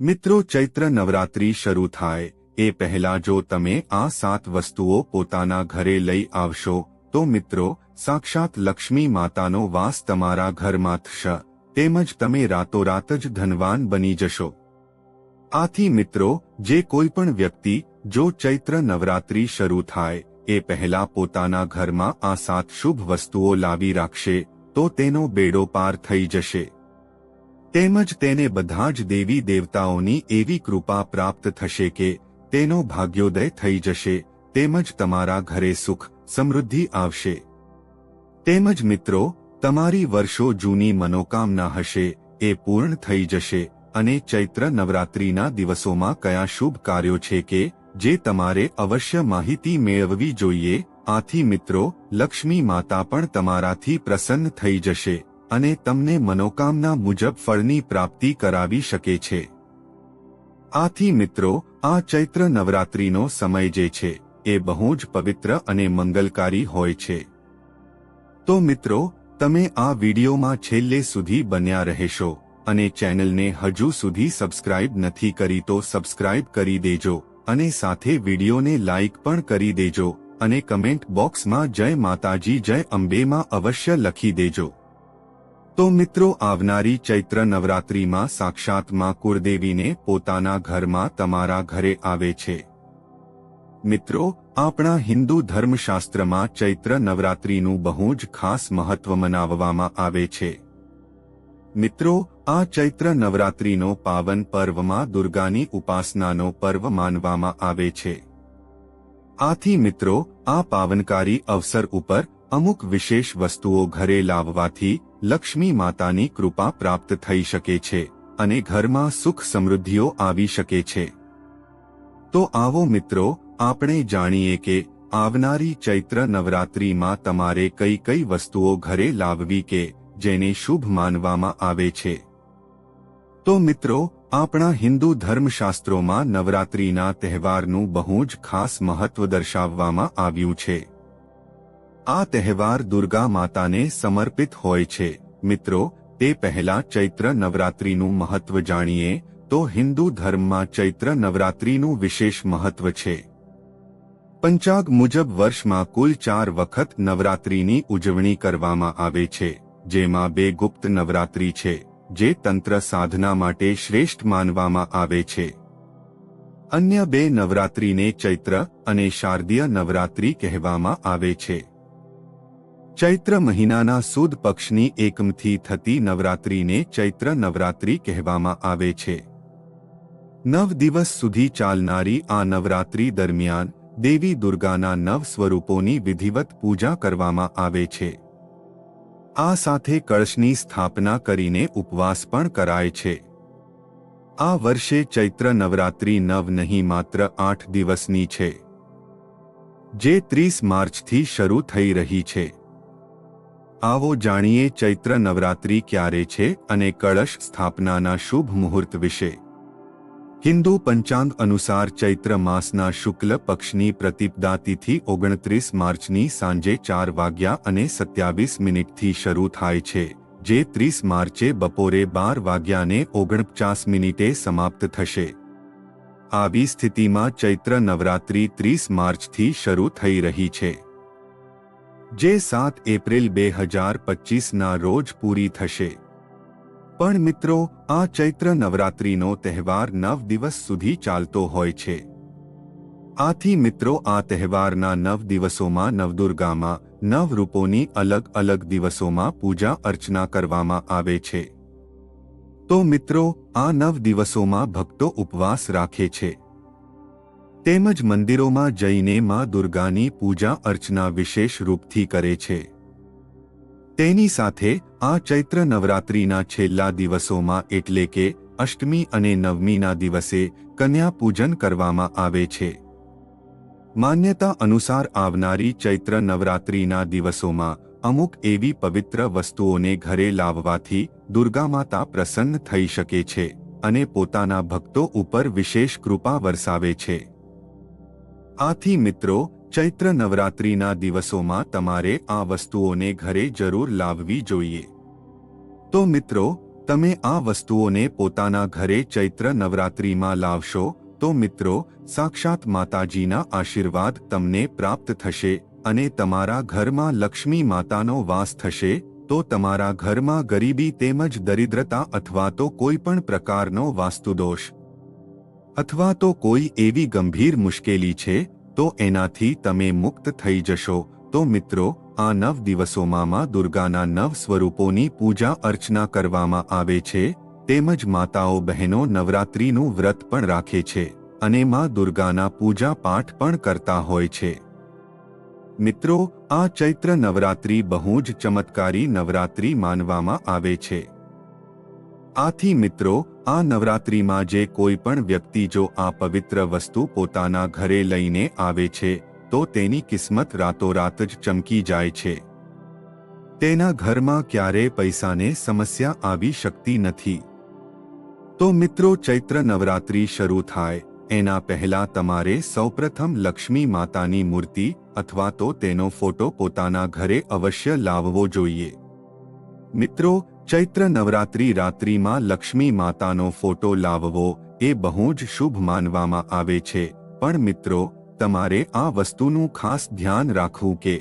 મિત્રો, ચૈત્ર નવરાત્રિ શરૂ થાય એ પહેલા જો તમે આ 7 વસ્તુઓ પોતાના ઘરે લઈ આવશો તો મિત્રો સાક્ષાત લક્ષ્મી માતાનો વાસ તમારા ઘરમાં થશે, તેમજ તમે રાતોરાત જ ધનવાન બની જશો। આથી મિત્રો, જે કોઈ પણ વ્યક્તિ જો ચૈત્ર નવરાત્રિ શરૂ થાય એ પહેલા પોતાના ઘરમાં આ 7 શુભ વસ્તુઓ લાવી રાખશે તો તેનો બેડો પાર થઈ જશે, તેમજ તેને બધા જ દેવી દેવતાઓની એવી કૃપા પ્રાપ્ત થશે કે તેનો ભાગ્યોદય થઈ જશે, તેમજ તમારા ઘરે સુખ સમૃદ્ધિ આવશે। તેમજ મિત્રો, તમારી વર્ષો જૂની મનોકામના હશે એ પૂર્ણ થઈ જશે। અને ચૈત્ર નવરાત્રિના દિવસોમાં કયા શુભ કાર્યો છે કે જે તમારે અવશ્ય માહિતી મેળવવી જોઈએ। આથી મિત્રો, લક્ષ્મી માતા પણ તમારાથી પ્રસન્ન થઈ જશે અને તમને મનોકામના મુજબ ફળની પ્રાપ્તિ કરાવી શકે છે। આથી મિત્રો, આ ચૈત્ર નવરાત્રિનો સમય જે છે એ બહુ જ પવિત્ર અને મંગલકારી હોય છે। તો મિત્રો, તમે આ વિડીયોમાં છેલ્લે સુધી બન્યા રહેશો અને ચેનલને હજુ સુધી સબસ્ક્રાઇબ નથી કરી તો સબસ્ક્રાઇબ કરી દેજો અને સાથે વિડીયોને લાઇક પણ કરી દેજો અને કમેન્ટ બોક્સમાં જય માતાજી જય અંબેમાં અવશ્ય લખી દેજો। તો મિત્રો, આવનારી ચૈત્ર નવરાત્રિમાં સાક્ષાત માં કુળદેવીને પોતાના ઘરમાં તમારા ઘરે આવે છે। મિત્રો, આપણા હિન્દુ ધર્મશાસ્ત્રમાં ચૈત્ર નવરાત્રિનું બહુ જ ખાસ મહત્વ મનાવવામાં આવે છે। મિત્રો, આ ચૈત્ર નવરાત્રિનો પાવન પર્વમાં દુર્ગાની ઉપાસનાનો પર્વ માનવામાં આવે છે। આથી મિત્રો, આ પાવનકારી અવસર ઉપર અમુક વિશેષ વસ્તુઓ ઘરે લાવવાથી લક્ષ્મી માતાની કૃપા પ્રાપ્ત થઈ શકે છે અને ઘરમાં સુખ સમૃદ્ધિઓ આવી શકે છે। તો આવો મિત્રો, આપણે જાણીએ કે આવનારી ચૈત્ર નવરાત્રિમાં તમારે કઈ કઈ વસ્તુઓ ઘરે લાવવી કે જેને શુભ માનવામાં આવે છે। તો મિત્રો, આપણા હિન્દુ ધર્મશાસ્ત્રોમાં નવરાત્રિના તહેવારનું બહુ જ ખાસ મહત્વ દર્શાવવામાં આવ્યું છે। આ તહેવાર દુર્ગા માતાને સમર્પિત હોય છે। મિત્રો, તે પહેલા ચૈત્ર નવરાત્રિનું મહત્વ જાણીએ તો હિન્દુ ધર્મમાં ચૈત્ર નવરાત્રિનું વિશેષ મહત્વ છે। પંચાગ મુજબ વર્ષમાં કુલ 4 વખત નવરાત્રિની ઉજવણી કરવામાં આવે છે, જેમાં 2 ગુપ્ત નવરાત્રિ છે જે તંત્ર સાધના માટે શ્રેષ્ઠ માનવામાં આવે છે। અન્ય 2 નવરાત્રિને ચૈત્ર અને શારદીય નવરાત્રિ કહેવામાં આવે છે। ચૈત્ર મહિનાના સુદ પક્ષની એકમથી થતી નવરાત્રિને ચૈત્ર નવરાત્રિ કહેવામાં આવે છે। 9 દિવસ સુધી ચાલનારી આ નવરાત્રિ દરમિયાન દેવી દુર્ગાના 9 સ્વરૂપોની વિધિવત પૂજા કરવામાં આવે છે। આ સાથે કળશની સ્થાપના કરીને ઉપવાસ પણ કરાય છે। આ વર્ષે ચૈત્ર નવરાત્રિ 9 નહીં માત્ર 8 દિવસની છે, જે 30 માર્ચથી શરૂ થઈ રહી છે। આવો જાણીએ ચૈત્ર નવરાત્રિ ક્યારે છે અને કળશ સ્થાપનાના શુભ મુહૂર્ત વિશે। હિન્દુ પંચાંગ અનુસાર ચૈત્ર માસના શુક્લ પક્ષની પ્રતિપદા તિથિ 29 માર્ચની સાંજે 4 વાગ્યા અને 27 મિનિટથી શરૂ થાય છે, જે 30 માર્ચે બપોરે 12 વાગ્યાને 49 મિનિટે સમાપ્ત થશે। આવી સ્થિતિમાં ચૈત્ર નવરાત્રિ 30 માર્ચથી શરૂ થઈ રહી છે, જે 7 એપ્રિલ 2025ના રોજ પૂરી થશે। પણ મિત્રો, આ ચૈત્ર નવરાત્રિનો તહેવાર 9 દિવસ સુધી ચાલતો હોય છે। આથી મિત્રો, આ તહેવારના 9 દિવસોમાં નવદુર્ગામાં 9 રૂપોની અલગ અલગ દિવસોમાં પૂજા અર્ચના કરવામાં આવે છે। તો મિત્રો, આ 9 દિવસોમાં ભક્તો ઉપવાસ રાખે છે, તેમજ મંદિરોમાં જઈને માં દુર્ગાની પૂજા અર્ચના વિશેષ રૂપથી કરે છે। તેની સાથે આ ચૈત્ર નવરાત્રિના છેલ્લા દિવસોમાં એટલે કે અષ્ટમી અને નવમીના દિવસે કન્યા પૂજન કરવામાં આવે છે। માન્યતા અનુસાર આવનારી ચૈત્ર નવરાત્રિના દિવસોમાં અમુક એવી પવિત્ર વસ્તુઓને ઘરે લાવવાથી દુર્ગા માતા પ્રસન્ન થઈ શકે છે અને પોતાના ભક્તો ઉપર વિશેષ કૃપા વરસાવે છે। આથી મિત્રો, ચૈત્ર નવરાત્રિના દિવસોમાં તમારે આ વસ્તુઓને ઘરે જરૂર લાવવી જોઈએ। તો મિત્રો, તમે આ વસ્તુઓને પોતાના ઘરે ચૈત્ર નવરાત્રિમાં લાવશો તો મિત્રો સાક્ષાત માતાજીના આશીર્વાદ તમને પ્રાપ્ત થશે અને તમારા ઘરમાં લક્ષ્મી માતાનો વાસ થશે તો તમારા ઘરમાં ગરીબી તેમજ દરિદ્રતા અથવા તો કોઈ પણ પ્રકારનો વાસ્તુદોષ અથવા તો કોઈ એવી ગંભીર મુશ્કેલી છે તો એનાથી તમે મુક્ત થઈ જશો તો મિત્રો આ 9 દિવસોમાં માં દુર્ગાના 9 સ્વરૂપોની પૂજા અર્ચના કરવામાં આવે છે તેમજ માતાઓ બહેનો નવરાત્રિનું વ્રત પણ રાખે છે અને માં દુર્ગાના પૂજા પાઠ પણ કરતા હોય છે મિત્રો આ ચૈત્ર નવરાત્રિ બહુ જ ચમત્કારી નવરાત્રિ માનવામાં આવે છે આથી મિત્રો આ નવરાત્રિમાં જે કોઈ પણ વ્યક્તિ જો આ પવિત્ર વસ્તુ પોતાના ઘરે લઈને આવે છે તો તેની કિસ્મત રાતોરાત જ ચમકી જાય છે તેના ઘરમાં ક્યારેય પૈસાને સમસ્યા આવી શકતી નથી તો મિત્રો ચૈત્ર નવરાત્રિ શરૂ થાય એના પહેલા તમારે સૌપ્રથમ લક્ષ્મી માતાની મૂર્તિ અથવા તો તેનો ફોટો પોતાના ઘરે અવશ્ય લાવવો જોઈએ મિત્રો ચૈત્ર નવરાત્રિ રાત્રિમાં લક્ષ્મી માતાનો ફોટો લાવવો એ બહુ જ શુભ માનવામાં આવે છે પણ મિત્રો તમારે આ વસ્તુનું ખાસ ધ્યાન રાખવું કે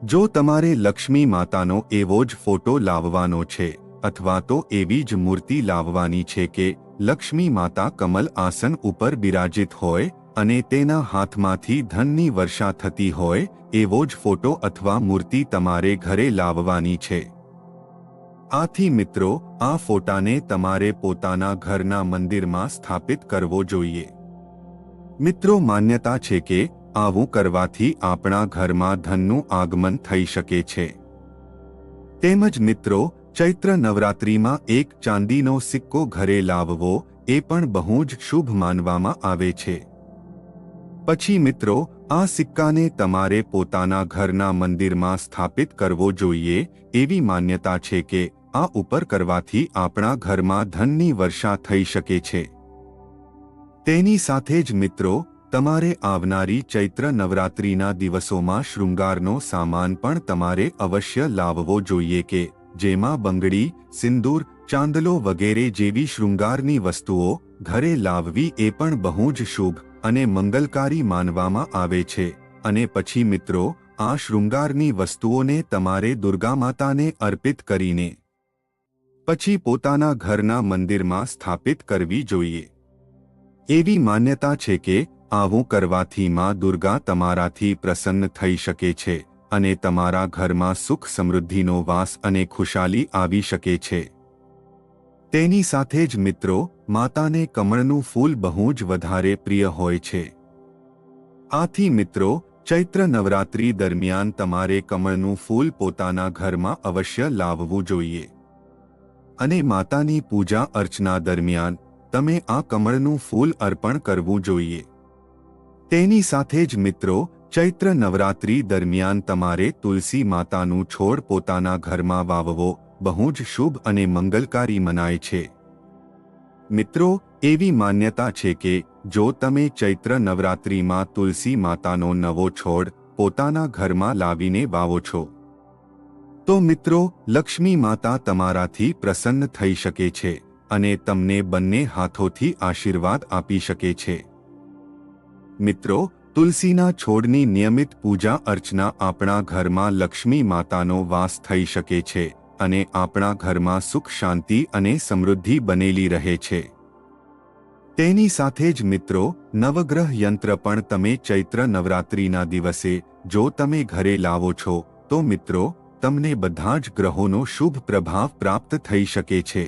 જો તમારે લક્ષ્મી માતાનો એવો જ ફોટો લાવવાનો છે અથવા તો એવી જ મૂર્તિ લાવવાની છે કે લક્ષ્મી માતા કમલ આસન ઉપર બિરાજિત હોય અને તેના હાથમાંથી ધનની વર્ષા થતી હોય એવો જ ફોટો અથવા મૂર્તિ તમારે ઘરે લાવવાની છે આથી મિત્રો આ ફોટાને તમારે પોતાના ઘરના મંદિરમાં સ્થાપિત કરવો જોઈએ મિત્રો માન્યતા છે કે આવું કરવાથી આપણા ઘરમાં ધનનું આગમન થઈ શકે છે તેમજ મિત્રો ચૈત્ર નવરાત્રિમાં એક ચાંદીનો સિક્કો ઘરે લાવવો એ પણ બહુ જ શુભ માનવામાં આવે છે પછી મિત્રો આ સિક્કાને તમારે પોતાના ઘરના મંદિરમાં સ્થાપિત કરવો જોઈએ એવી માન્યતા છે કે આ ઉપર કરવાથી આપણા ઘરમાં ધનની વર્ષા થઈ શકે છે તેની સાથે જ મિત્રો તમારે આવનારી ચૈત્ર નવરાત્રિના દિવસોમાં શૃંગારનો સામાન પણ તમારે અવશ્ય લાવવો જોઈએ કે જેમાં બંગડી સિંદૂર ચાંદલો વગેરે જેવી શૃંગારની વસ્તુઓ ઘરે લાવવી એ પણ બહુ જ શુભ અને મંગલકારી માનવામાં આવે છે અને પછી મિત્રો આ શૃંગારની વસ્તુઓને તમારે દુર્ગા માતાને અર્પિત કરીને પછી પોતાના ઘરના મંદિરમાં સ્થાપિત કરવી જોઈએ એવી માન્યતા છે કે આવું કરવાથી માં દુર્ગા તમારાથી પ્રસન્ન થઈ શકે છે અને તમારા ઘરમાં સુખ સમૃદ્ધિનો વાસ અને ખુશાલી આવી શકે છે તેની સાથે જ મિત્રો માતાને કમળનું ફૂલ બહુ જ વધારે પ્રિય હોય છે આથી મિત્રો ચૈત્ર નવરાત્રિ દરમિયાન તમારે કમળનું ફૂલ પોતાના ઘરમાં અવશ્ય લાવવું જોઈએ અને માતાની પૂજા અર્ચના દરમિયાન તમે આ કમળનું ફૂલ અર્પણ કરવું જોઈએ તેની સાથે જ મિત્રો ચૈત્ર નવરાત્રિ દરમિયાન તમારે તુલસી માતાનું છોડ પોતાના ઘરમાં વાવવો બહુ જ શુભ અને મંગલકારી મનાય છે મિત્રો એવી માન્યતા છે કે જો તમે ચૈત્ર નવરાત્રિમાં તુલસી માતાનો નવો છોડ પોતાના ઘરમાં લાવીને વાવો છો તો મિત્રો લક્ષ્મી માતા તમારાથી પ્રસન્ન થઈ શકે છે અને તમને બંને હાથોથી આશીર્વાદ આપી શકે છે મિત્રો તુલસીના છોડની નિયમિત પૂજા અર્ચના આપણા ઘરમાં લક્ષ્મી માતાનો વાસ થઈ શકે છે અને આપણા ઘરમાં સુખ શાંતિ અને સમૃદ્ધિ બનેલી રહે છે તેની સાથે જ મિત્રો નવગ્રહ યંત્ર પણ તમે ચૈત્ર નવરાત્રિના દિવસે જો તમે ઘરે લાવો છો તો મિત્રો તમને બધા જ ગ્રહોનો શુભ પ્રભાવ પ્રાપ્ત થઈ શકે છે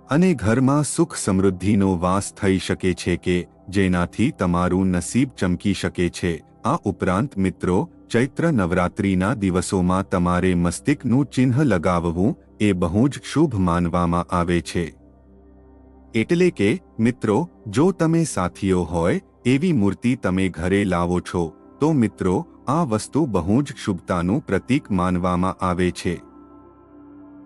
અને ઘરમાં સુખ સમૃદ્ધિનો વાસ થઈ શકે છે કે જેનાથી તમારું નસીબ ચમકી શકે છે આ ઉપરાંત મિત્રો ચૈત્ર નવરાત્રિના દિવસોમાં તમારે મસ્તિષ્કનું ચિહ્ન લગાવવું એ બહુ જ શુભ માનવામાં આવે છે એટલે કે મિત્રો જો તમે સાથીઓ હોય એવી મૂર્તિ તમે ઘરે લાવો છો તો મિત્રો આ વસ્તુ બહુ જ શુભતાનું પ્રતીક માનવામાં આવે છે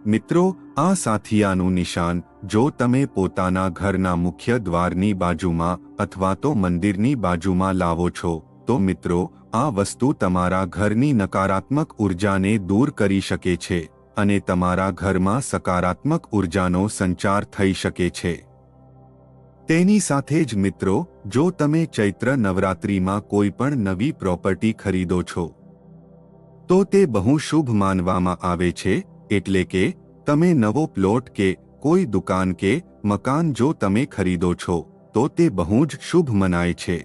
મિત્રો આ સાથિયાનું નિશાન જો તમે પોતાના ઘરના મુખ્ય દ્વારની બાજુમાં અથવા તો મંદિરની બાજુમાં લાવો છો તો મિત્રો આ વસ્તુ તમારા ઘરની નકારાત્મક ઉર્જાને દૂર કરી શકે છે અને તમારા ઘરમાં સકારાત્મક ઉર્જાનો સંચાર થઈ શકે છે. તેની સાથે જ મિત્રો, જો તમે ચૈત્ર નવરાત્રિમાં કોઈ પણ નવી પ્રોપર્ટી ખરીદો છો તો તે બહુ શુભ માનવામાં આવે છે. એટલે કે તમે નવો પ્લોટ કે કોઈ દુકાન કે મકાન જો તમે ખરીદો છો તો તે બહુ જ શુભ મનાય છે.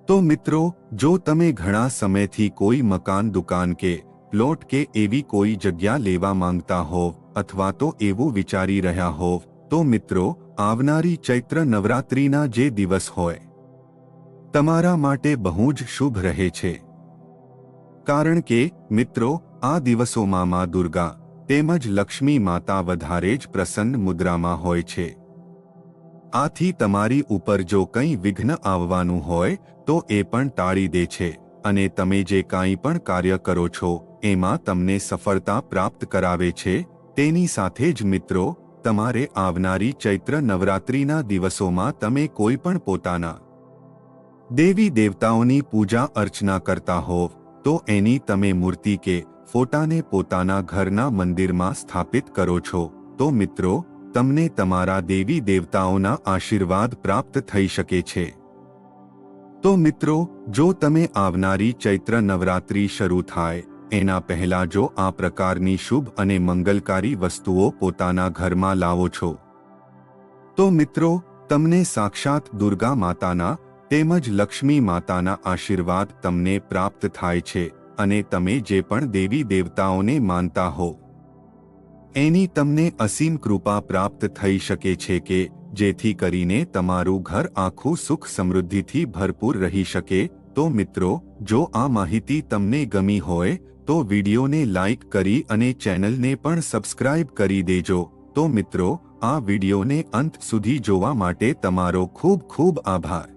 તો મિત્રો, જો તમે ઘણા સમયથી કોઈ મકાન, દુકાન કે પ્લોટ કે એવી કોઈ જગ્યા લેવા માંગતા હોવ અથવા તો એવું વિચારી રહ્યા હોવ તો મિત્રો, આવનારી ચૈત્ર નવરાત્રિના જે દિવસ હોય તમારા માટે બહુ જ શુભ રહે છે. કારણ કે મિત્રો, આ દિવસોમાં માં દુર્ગા તેમજ લક્ષ્મી માતા વધારે જ પ્રસન્ન મુદ્રામાં હોય છે. આથી તમારી ઉપર જો કંઈ વિઘ્ન આવવાનું હોય તો એ પણ ટાળી દે છે અને તમે જે કાંઈ પણ કાર્ય કરો છો એમાં તમને સફળતા પ્રાપ્ત કરાવે છે. તેની સાથે જ મિત્રો, તમારે આવનારી ચૈત્ર નવરાત્રિના દિવસોમાં તમે કોઈ પણ પોતાના દેવી દેવતાઓની પૂજા અર્ચના કરતા હોવ તો એની તમે મૂર્તિ કે ફોટાને પોતાના ઘરના મંદિરમાં સ્થાપિત કરો છો તો મિત્રો, તમને તમારા દેવી દેવતાઓના આશીર્વાદ પ્રાપ્ત થઈ શકે છે. તો મિત્રો, જો તમે આવનારી ચૈત્ર નવરાત્રિ શરૂ થાય એના પહેલા જો આ પ્રકારની શુભ અને મંગલકારી વસ્તુઓ પોતાના ઘરમાં લાવો છો તો મિત્રો, તમને સાક્ષાત દુર્ગા માતાના તેમજ લક્ષ્મી માતાના આશીર્વાદ તમને પ્રાપ્ત થાય છે અને તમે જે પણ દેવી દેવતાઓને માનતા હો એની તમને અસીમ કૃપા પ્રાપ્ત થઈ શકે છે કે જેથી કરીને તમારું ઘર આખું સુખ સમૃદ્ધિથી ભરપૂર રહી શકે. તો મિત્રો, જો આ માહિતી તમને ગમી હોય તો વિડીયોને લાઈક કરી અને ચેનલને પણ સબસ્ક્રાઇબ કરી દેજો. તો મિત્રો, આ વિડીયોને અંત સુધી જોવા માટે તમારો ખૂબ ખૂબ આભાર.